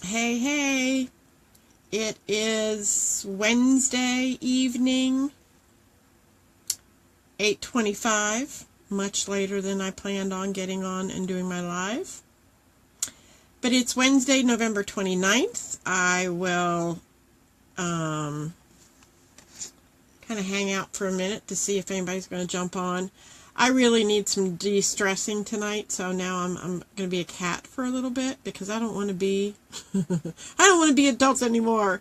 Hey, hey, it is Wednesday evening, 8:25, much later than I planned on getting on and doing my live. But it's Wednesday, November 29th. I will kind of hang out for a minute to see if anybody's going to jump on. I really need some de-stressing tonight, so now I'm going to be a cat for a little bit because I don't want to be I don't want to be adults anymore.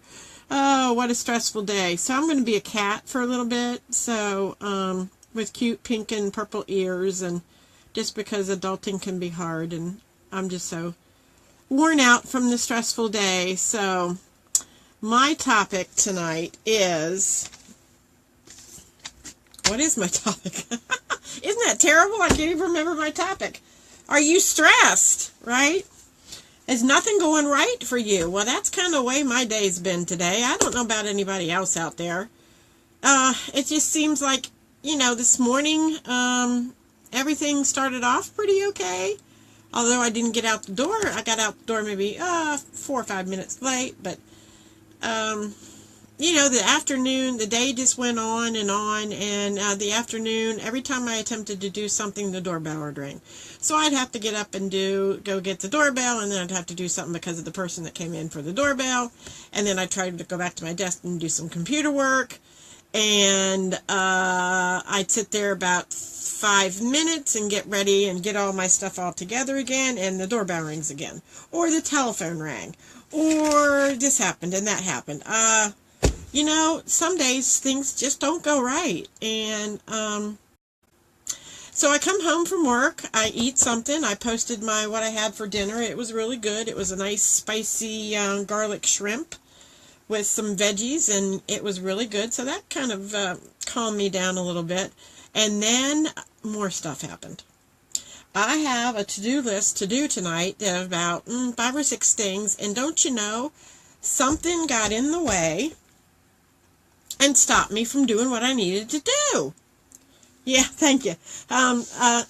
Oh, what a stressful day. So I'm going to be a cat for a little bit. So with cute pink and purple ears, and just because adulting can be hard, and I'm just so worn out from the stressful day. So my topic tonight is, what is my topic? Isn't that terrible? I can't even remember my topic. Are you stressed, right? Is nothing going right for you? Well, that's kind of the way my day's been today. I don't know about anybody else out there. It just seems like, this morning, everything started off pretty okay. Although I didn't get out the door. I got out the door maybe 4 or 5 minutes late, but the afternoon, the day just went on, and the afternoon, every time I attempted to do something, the doorbell would ring. So I'd have to get up and go get the doorbell, and then I'd have to do something because of the person that came in for the doorbell, and then I tried to go back to my desk and do some computer work, and I'd sit there about 5 minutes and get ready and get all my stuff all together again, and the doorbell rings again, or the telephone rang, or this happened and that happened. Some days things just don't go right. And so I come home from work, I eat something. I posted what I had for dinner. It was really good. It was a nice spicy garlic shrimp with some veggies, and it was really good. So that kind of calmed me down a little bit. And then more stuff happened. I have a to-do list to do tonight of about 5 or 6 things. And don't you know, something got in the way and stopped me from doing what I needed to do. Yeah, thank you.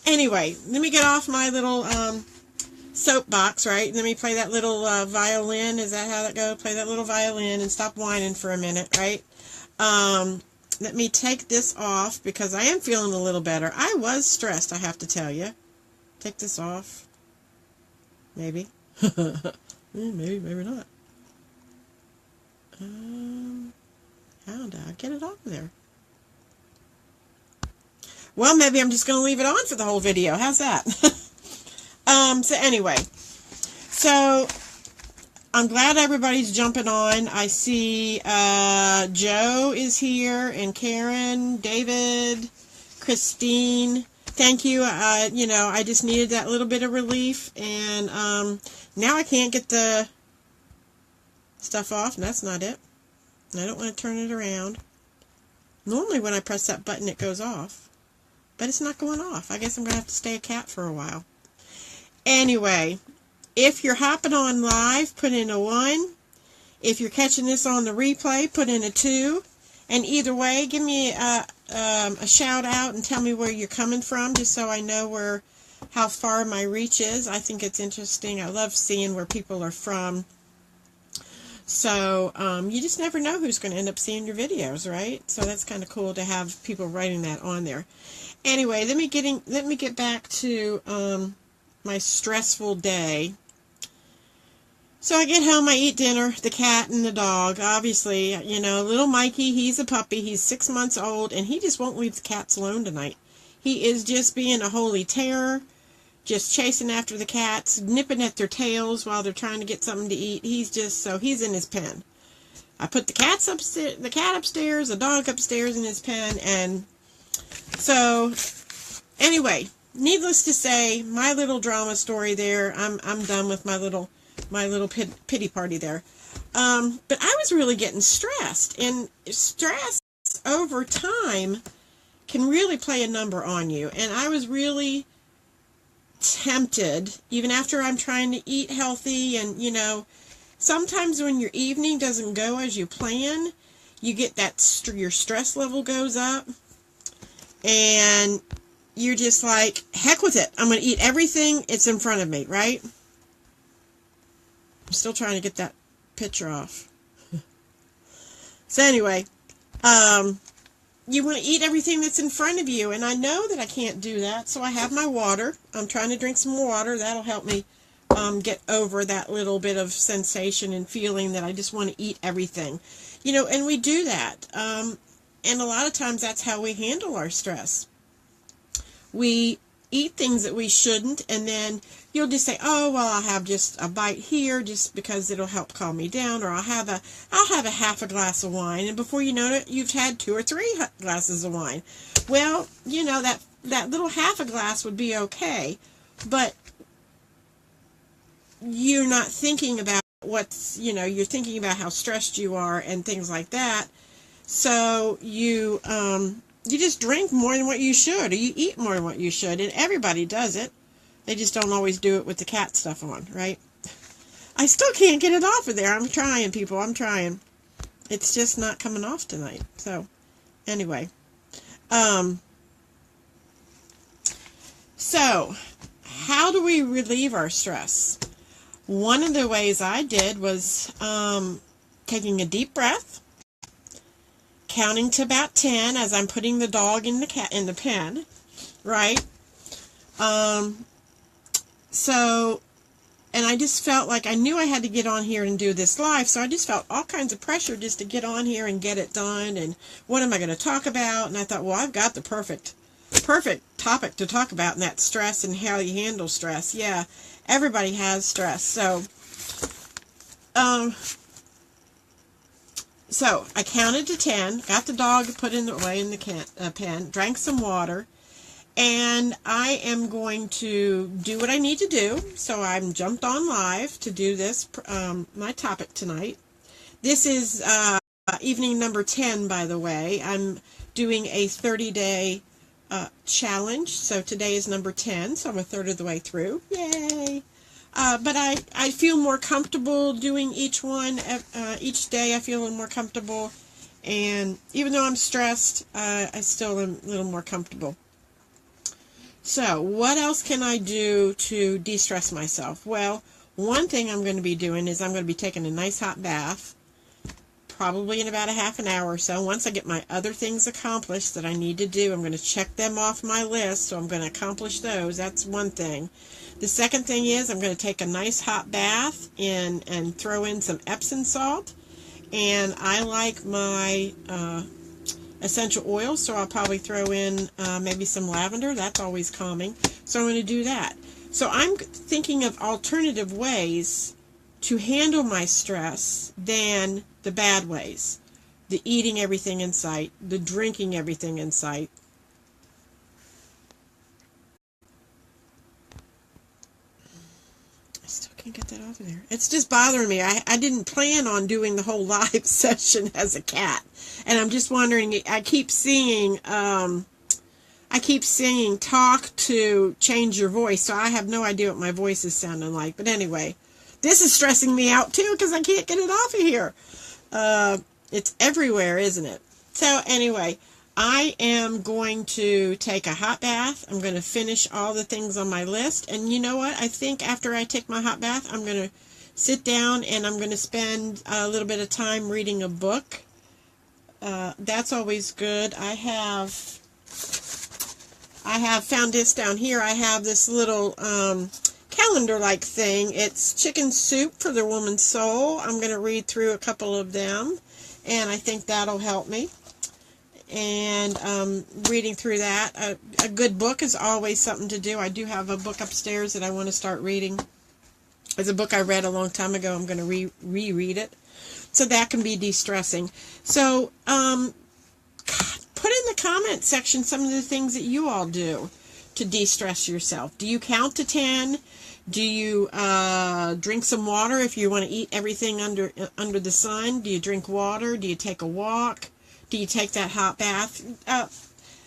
Anyway, let me get off my little soapbox, right? Let me play that little violin. Is that how that goes? Play that little violin and stop whining for a minute, right? Let me take this off because I am feeling a little better. I was stressed, I have to tell you. Take this off. Maybe. Maybe not. How did I get it off there? Well, maybe I'm just going to leave it on for the whole video. How's that? So anyway, so I'm glad everybody's jumping on. I see Joe is here, and Karen, David, Christine. Thank you. I just needed that little bit of relief, and now I can't get the stuff off, and that's not it. I don't want to turn it around. Normally when I press that button it goes off, but it's not going off. I guess I'm going to have to stay a cat for a while. Anyway, if you're hopping on live, put in a 1. If you're catching this on the replay, put in a 2. And either way, give me a shout out and tell me where you're coming from, just so I know how far my reach is. I think it's interesting. I love seeing where people are from. So you just never know who's going to end up seeing your videos, right? So that's kind of cool to have people writing that on there. Anyway, let me get back to my stressful day. So I get home, I eat dinner, the cat and the dog. Obviously, little Mikey, he's a puppy. He's 6 months old, and he just won't leave the cats alone tonight. He is just being a holy terror. Just chasing after the cats, nipping at their tails while they're trying to get something to eat. He's in his pen. I put the cat upstairs, the dog upstairs in his pen, and so anyway, needless to say, my little drama story there. I'm done with my little pity party there. But I was really getting stressed, and stress over time can really play a number on you. And I was really tempted, even after I'm trying to eat healthy, and sometimes when your evening doesn't go as you plan, you get that your stress level goes up, and you're just like, heck with it, I'm going to eat everything it's in front of me, right? I'm still trying to get that picture off. So anyway, you want to eat everything that's in front of you, and I know that I can't do that, so I have my water. I'm trying to drink some water. That'll help me get over that little bit of sensation and feeling that I just want to eat everything. You know, and we do that. And a lot of times that's how we handle our stress. We eat things that we shouldn't, and then you'll just say, oh, well, I'll have just a bite here just because it'll help calm me down, or I'll have a half a glass of wine, and before you know it, you've had 2 or 3 glasses of wine. Well, you know, that little half a glass would be okay, but you're not thinking about you're thinking about how stressed you are and things like that, so you just drink more than what you should, or you eat more than what you should, and everybody does it. They just don't always do it with the cat stuff on, right? I still can't get it off of there. I'm trying, people. I'm trying. It's just not coming off tonight. So, anyway. So, how do we relieve our stress? One of the ways I did was taking a deep breath, counting to about 10 as I'm putting the dog in the pen, right? So, and I just felt like I knew I had to get on here and do this live, so I just felt all kinds of pressure just to get on here and get it done, and what am I going to talk about? And I thought, well, I've got the perfect topic to talk about, and that's stress and how you handle stress. Yeah, everybody has stress. So I counted to 10, got the dog put away in the pen, drank some water, and I am going to do what I need to do. So I'm jumped on live to do this, my topic tonight. This is evening number 10, by the way. I'm doing a 30-day challenge. So today is number 10, so I'm a third of the way through. Yay! But I feel more comfortable doing each one. Each day I feel a little more comfortable. And even though I'm stressed, I still am a little more comfortable. So, what else can I do to de-stress myself? Well, one thing I'm going to be doing is I'm going to be taking a nice hot bath, probably in about a half an hour or so. Once I get my other things accomplished that I need to do, I'm going to check them off my list, so I'm going to accomplish those. That's one thing. The second thing is I'm going to take a nice hot bath and throw in some Epsom salt. And I like my essential oils, so I'll probably throw in maybe some lavender. That's always calming. So I'm going to do that. So I'm thinking of alternative ways to handle my stress than the bad ways. The eating everything in sight, the drinking everything in sight. I still can't get that off of there. It's just bothering me. I didn't plan on doing the whole live session as a cat. And I'm just wondering, I keep seeing talk to change your voice, so I have no idea what my voice is sounding like. But anyway, this is stressing me out too because I can't get it off of here. It's everywhere, isn't it? So anyway, I am going to take a hot bath. I'm going to finish all the things on my list. And you know what? I think after I take my hot bath, I'm going to sit down and I'm going to spend a little bit of time reading a book. That's always good. I have found this down here. I have this little calendar-like thing. It's Chicken Soup for the Woman's Soul. I'm going to read through a couple of them, and I think that'll help me. And reading through that, a good book is always something to do. I do have a book upstairs that I want to start reading. It's a book I read a long time ago. I'm going to reread it. So that can be de-stressing. So, put in the comment section some of the things that you all do to de-stress yourself. Do you count to 10? Do you drink some water if you want to eat everything under the sun? Do you drink water? Do you take a walk? Do you take that hot bath?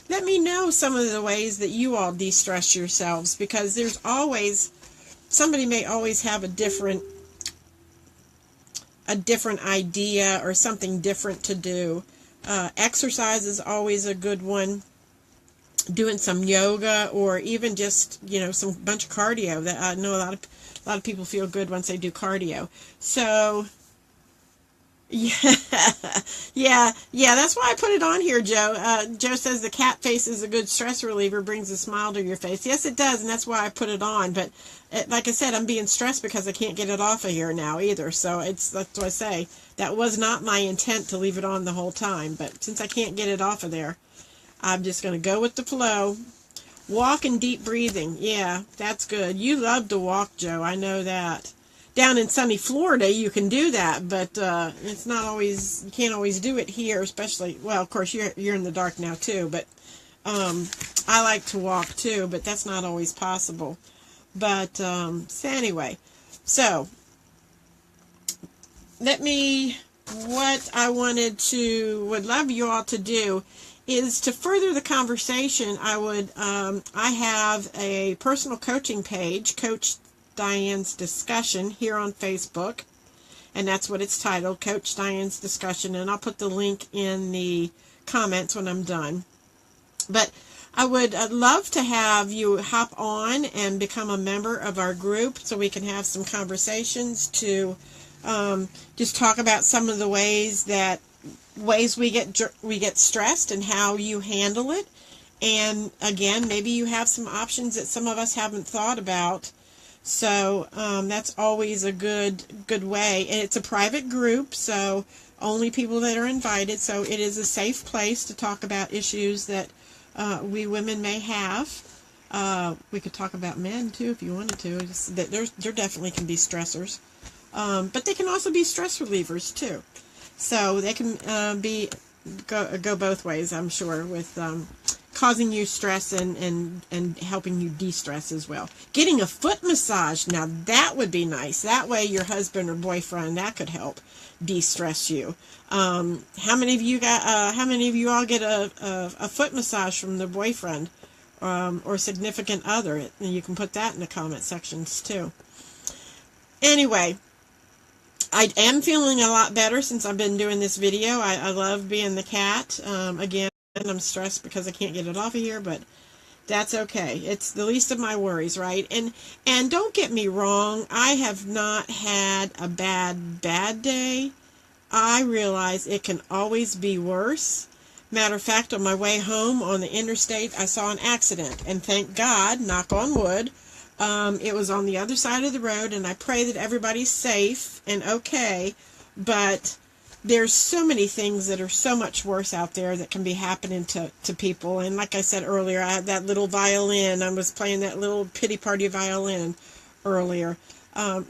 Let me know some of the ways that you all de-stress yourselves, because there's always, somebody may always have a different idea or something different to do. Exercise is always a good one. doing some yoga, or even just, some bunch of cardio. That I know a lot of people feel good once they do cardio. So yeah, yeah, that's why I put it on here, Joe. Joe says the cat face is a good stress reliever, brings a smile to your face. Yes, it does, and that's why I put it on. But like I said, I'm being stressed because I can't get it off of here now either. So that's what I say. That was not my intent to leave it on the whole time, but since I can't get it off of there, I'm just going to go with the flow. Walk and deep breathing. Yeah, that's good. You love to walk, Joe. I know that. Down in sunny Florida, you can do that, but it's not always. You can't always do it here, especially. Well, of course, you're in the dark now too, but I like to walk too, but that's not always possible. But so anyway, so what I would love you all to do is to further the conversation. I have a personal coaching page, Coach Diane's Discussion, here on Facebook, and that's what it's titled, Coach Diane's Discussion, and I'll put the link in the comments when I'm done. But I'd love to have you hop on and become a member of our group so we can have some conversations to just talk about some of the ways we get stressed and how you handle it. And again, maybe you have some options that some of us haven't thought about. So that's always a good way. And it's a private group, so only people that are invited. So it is a safe place to talk about issues that we women may have. We could talk about men too if you wanted to. There definitely can be stressors, but they can also be stress relievers too. So they can go both ways, I'm sure, with causing you stress and helping you de-stress as well. Getting a foot massage, now that would be nice. That way your husband or boyfriend, that could help de-stress you. How many of you all get a foot massage from their boyfriend or significant other? And you can put that in the comment sections too. Anyway, I am feeling a lot better since I've been doing this video. I love being the cat. Again, I'm stressed because I can't get it off of here, but that's okay. It's the least of my worries, right? And don't get me wrong, I have not had a bad day. I realize it can always be worse. Matter of fact, on my way home on the interstate, I saw an accident, and thank God, knock on wood, it was on the other side of the road, and I pray that everybody's safe and okay, but there's so many things that are so much worse out there that can be happening to people. And like I said earlier, I had that little violin. I was playing that little pity party violin earlier.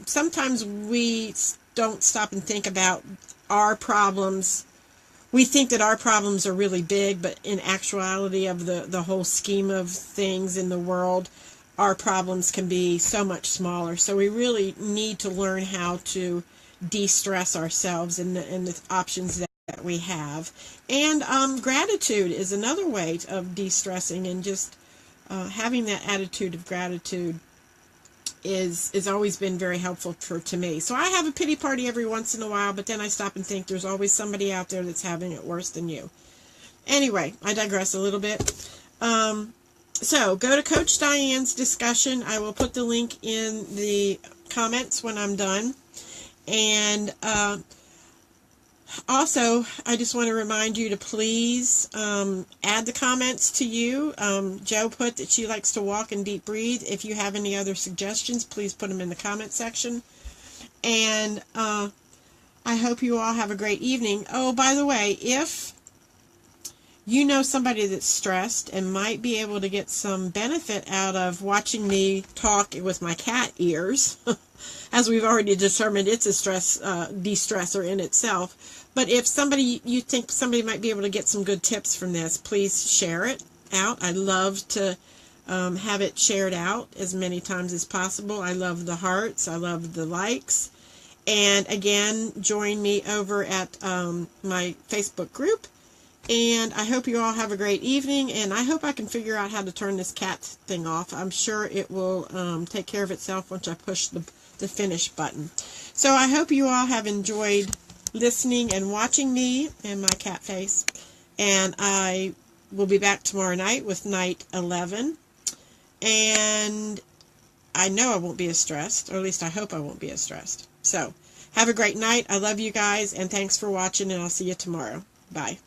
Sometimes we don't stop and think about our problems. We think that our problems are really big, but in actuality of the whole scheme of things in the world, our problems can be so much smaller. So we really need to learn how to de-stress ourselves and the options that we have. And gratitude is another way of de-stressing, and just having that attitude of gratitude is always been very helpful to me. So I have a pity party every once in a while, but then I stop and think there's always somebody out there that's having it worse than you. Anyway, I digress a little bit. So go to Coach Diane's Discussion. I will put the link in the comments when I'm done. And also, I just want to remind you to please add the comments to you. Joe put that she likes to walk and deep breathe. If you have any other suggestions, please put them in the comment section. And I hope you all have a great evening. Oh, by the way, if you know somebody that's stressed and might be able to get some benefit out of watching me talk with my cat ears, as we've already determined, it's a de-stressor in itself. But if you think somebody might be able to get some good tips from this, please share it out. I'd love to have it shared out as many times as possible. I love the hearts. I love the likes. And again, join me over at my Facebook group. And I hope you all have a great evening, and I hope I can figure out how to turn this cat thing off. I'm sure it will take care of itself once I push the finish button. So I hope you all have enjoyed listening and watching me and my cat face. And I we'll be back tomorrow night with night 11. And I know I won't be as stressed, or at least I hope I won't be as stressed. So, have a great night. I love you guys, and thanks for watching, and I'll see you tomorrow. Bye.